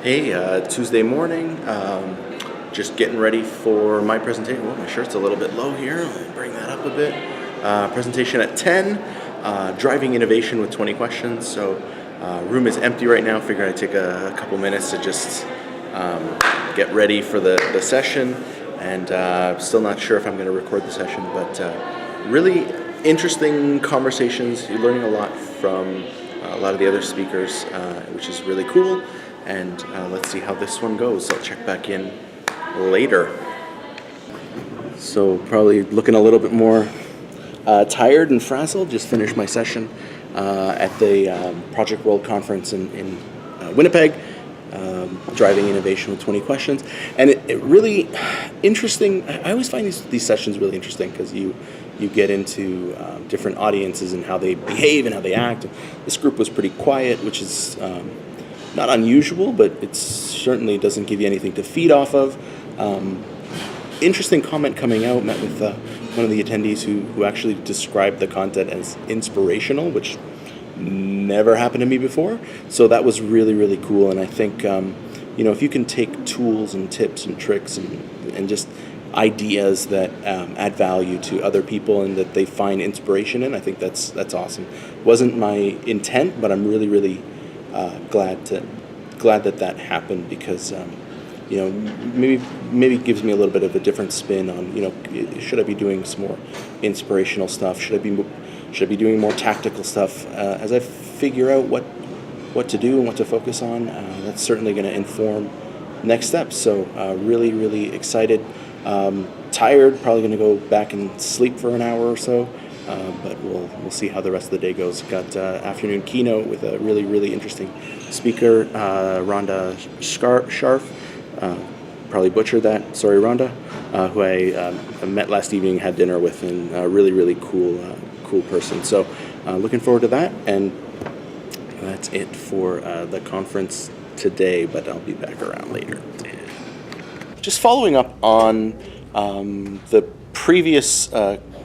Hey, Tuesday morning, just getting ready for my presentation. Well, my shirt's a little bit low here. Let me bring that up a bit. Presentation at 10, driving innovation with 20 questions. So room is empty right now. Figured I'd take a couple minutes to just get ready for the session. And still not sure if I'm going to record the session, but really interesting conversations. You're learning a lot from a lot of the other speakers, which is really cool. And let's see how this one goes. I'll check back in later. So probably looking a little bit more tired and frazzled. Just finished my session at the Project World Conference in Winnipeg, driving innovation with 20 questions. And it really interesting. I always find these sessions really interesting because you get into different audiences and how they behave and how they act. This group was pretty quiet, which is not unusual, but it certainly doesn't give you anything to feed off of. Interesting comment coming out. Met with one of the attendees who actually described the content as inspirational, which never happened to me before. So that was really, really cool. And I think if you can take tools and tips and tricks and just ideas that add value to other people and that they find inspiration in, I think that's awesome. Wasn't my intent, but I'm really, really glad that happened because maybe gives me a little bit of a different spin on should I be doing some more inspirational stuff? Should I be doing more tactical stuff as I figure out what to do and what to focus on? That's certainly going to inform next steps. So really, really excited. Tired, probably going to go back and sleep for an hour or so. But we'll see how the rest of the day goes. Got afternoon keynote with a really, really interesting speaker, Rhonda Scharf. Probably butchered that. Sorry, Rhonda, who I met last evening, had dinner with, and a really, really cool person. So looking forward to that. And that's it for the conference today, but I'll be back around later. Just following up on the previous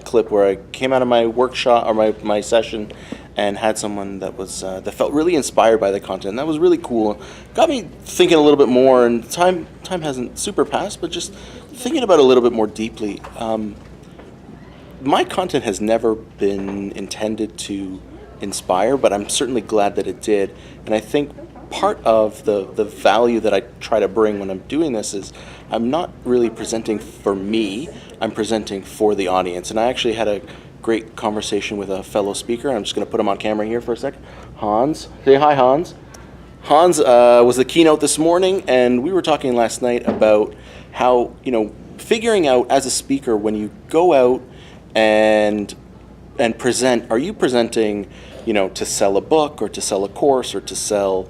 clip where I came out of my workshop or my session and had someone that was that felt really inspired by the content. That was really cool. Got me thinking a little bit more, and time hasn't super passed, but just thinking about it a little bit more deeply. My content has never been intended to inspire, but I'm certainly glad that it did. And I think part of the value that I try to bring when I'm doing this is I'm not really presenting for me, I'm presenting for the audience. And I actually had a great conversation with a fellow speaker. I'm just going to put him on camera here for a second. Hans. Say hi, Hans. Hans was the keynote this morning, and we were talking last night about how, figuring out as a speaker when you go out and present, are you presenting, to sell a book or to sell a course or to sell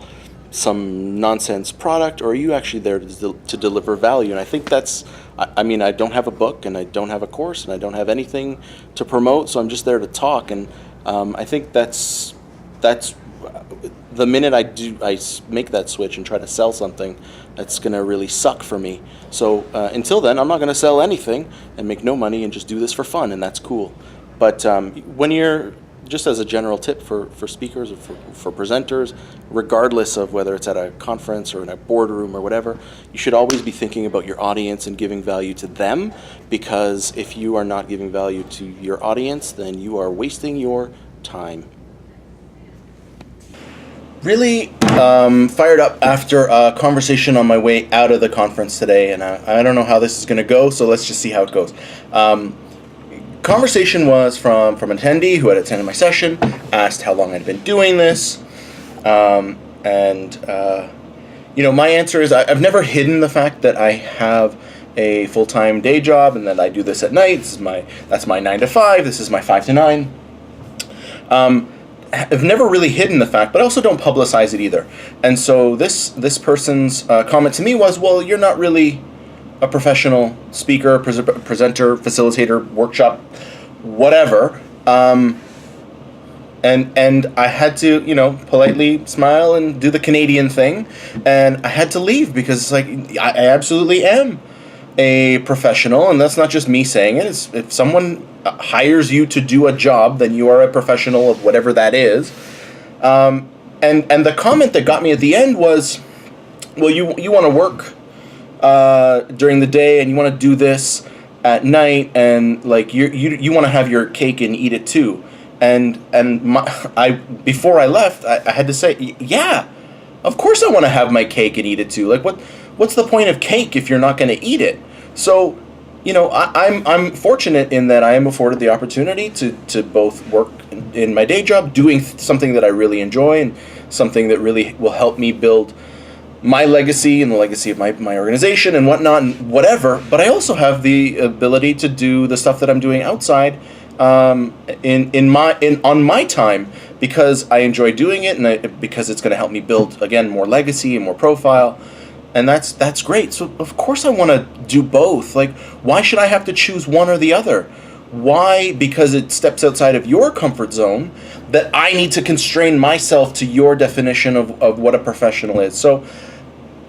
some nonsense product, or are you actually there to deliver value? And I think I don't have a book and I don't have a course and I don't have anything to promote, so I'm just there to talk. And I think that's the minute I make that switch and try to sell something, that's going to really suck for me. So until then, I'm not going to sell anything and make no money and just do this for fun, and that's cool. But when you're just as a general tip for speakers or for presenters, regardless of whether it's at a conference or in a boardroom or whatever, you should always be thinking about your audience and giving value to them, because if you are not giving value to your audience, then you are wasting your time. Really fired up after a conversation on my way out of the conference today, and I don't know how this is going to go, so let's just see how it goes. Conversation was from an attendee who had attended my session, asked how long I'd been doing this, my answer is I've never hidden the fact that I have a full-time day job and that I do this at night. That's my 9 to 5. This is my 5 to 9. I've never really hidden the fact, but I also don't publicize it either. And so this person's comment to me was, well, you're not really a professional speaker, presenter, facilitator, workshop, whatever. And I had to, politely smile and do the Canadian thing. And I had to leave because I absolutely am a professional. And that's not just me saying it. If someone hires you to do a job, then you are a professional of whatever that is. And the comment that got me at the end was, well, you want to work during the day, and you want to do this at night, and like you want to have your cake and eat it too. And before I left, I had to say, yeah, of course I want to have my cake and eat it too. Like what's the point of cake if you're not going to eat it? So, I'm fortunate in that I am afforded the opportunity to both work in my day job, doing something that I really enjoy and something that really will help me build my legacy and the legacy of my organization and whatnot and whatever. But I also have the ability to do the stuff that I'm doing outside on my time, because I enjoy doing it, and because it's going to help me build, again, more legacy and more profile. And that's great. So of course I want to do both. Like, why should I have to choose one or the other? Why? Because it steps outside of your comfort zone, that I need to constrain myself to your definition of what a professional is. So,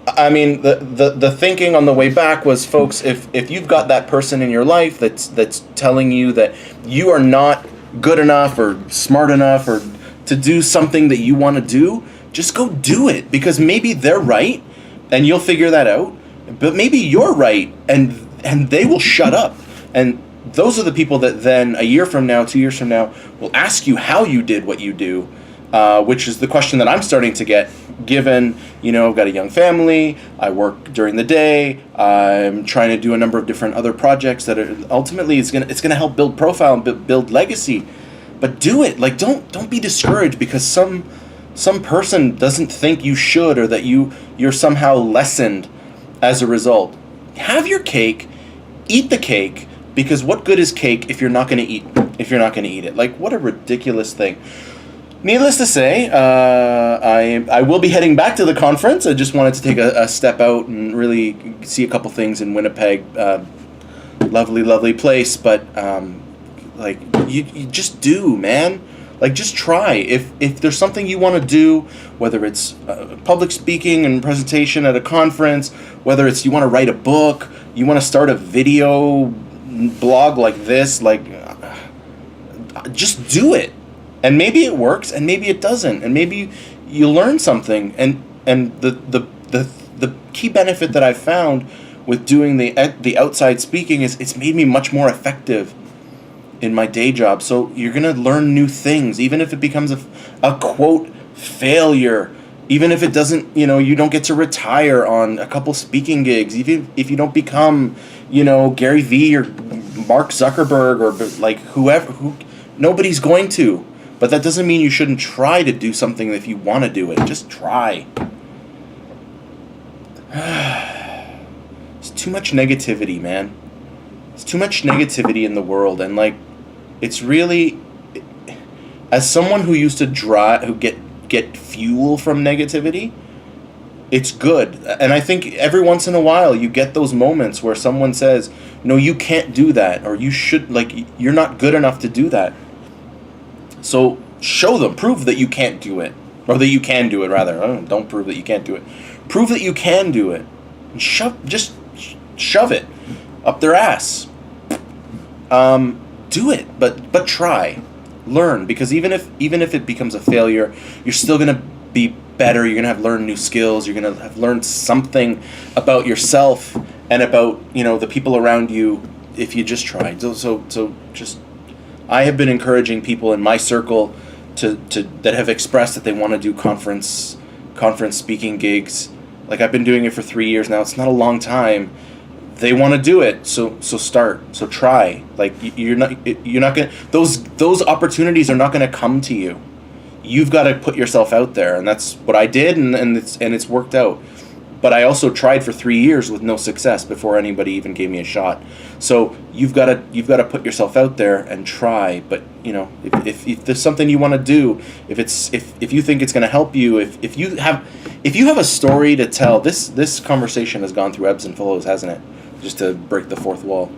I mean, the thinking on the way back was, folks, if you've got that person in your life that's telling you that you are not good enough or smart enough or to do something that you want to do, just go do it, because maybe they're right. And you'll figure that out. But maybe you're right, and they will shut up. And those are the people that then a year from now, 2 years from now, will ask you how you did what you do, which is the question that I'm starting to get, given, I've got a young family, I work during the day, I'm trying to do a number of different other projects that are ultimately it's gonna help build profile and build legacy. But do it. Like, don't be discouraged because some person doesn't think you should, or that you're somehow lessened as a result. Have your cake, eat the cake, because what good is cake if you're not going to eat it? Like, what a ridiculous thing. Needless to say, I will be heading back to the conference. I just wanted to take a step out and really see a couple things in Winnipeg. Lovely place, but like, you just do, man. Like, just try. If there's something you want to do, whether it's public speaking and presentation at a conference, whether it's you want to write a book, you want to start a video blog like this, like, just do it. And maybe it works, and maybe it doesn't, and maybe you learn something. And the key benefit that I've found with doing the outside speaking is it's made me much more effective in my day job. So you're going to learn new things, even if it becomes a quote failure, even if it doesn't, you don't get to retire on a couple speaking gigs, even if you don't become, Gary Vee or Mark Zuckerberg or like whoever, nobody's going to. But that doesn't mean you shouldn't try to do something if you want to do it. Just try. It's too much negativity, man. It's too much negativity in the world, and like, it's really, as someone who used to get fuel from negativity, it's good. And I think every once in a while you get those moments where someone says, no, you can't do that, or you should, like, you're not good enough to do that. So show them, prove that you can't do it, or that you can do it, rather. Don't prove that you can't do it. Prove that you can do it. And just shove it up their ass. Do it, but try, learn, because even if it becomes a failure, you're still gonna be better. You're gonna have learned new skills. You're gonna have learned something about yourself and about the people around you if you just try. So just, I have been encouraging people in my circle to that have expressed that they want to do conference speaking gigs. Like, I've been doing it for 3 years now. It's not a long time. They want to do it, so start, so try. Like, you're not gonna, those opportunities are not gonna come to you. You've got to put yourself out there, and that's what I did, and it's worked out. But I also tried for 3 years with no success before anybody even gave me a shot. So you've got to put yourself out there and try. But if there's something you want to do, if you think it's going to help you, if you have a story to tell, this conversation has gone through ebbs and flows, hasn't it? Just to break the fourth wall.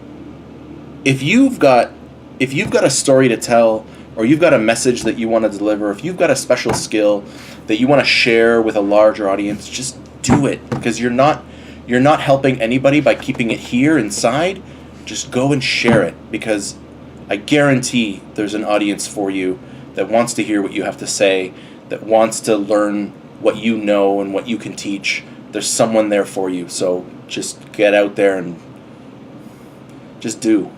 If you've got a story to tell, or you've got a message that you want to deliver, if you've got a special skill that you want to share with a larger audience, just do it, because you're not helping anybody by keeping it here inside. Just go and share it, because I guarantee there's an audience for you that wants to hear what you have to say, that wants to learn what you know and what you can teach, there's someone there for you. So just get out there and just do.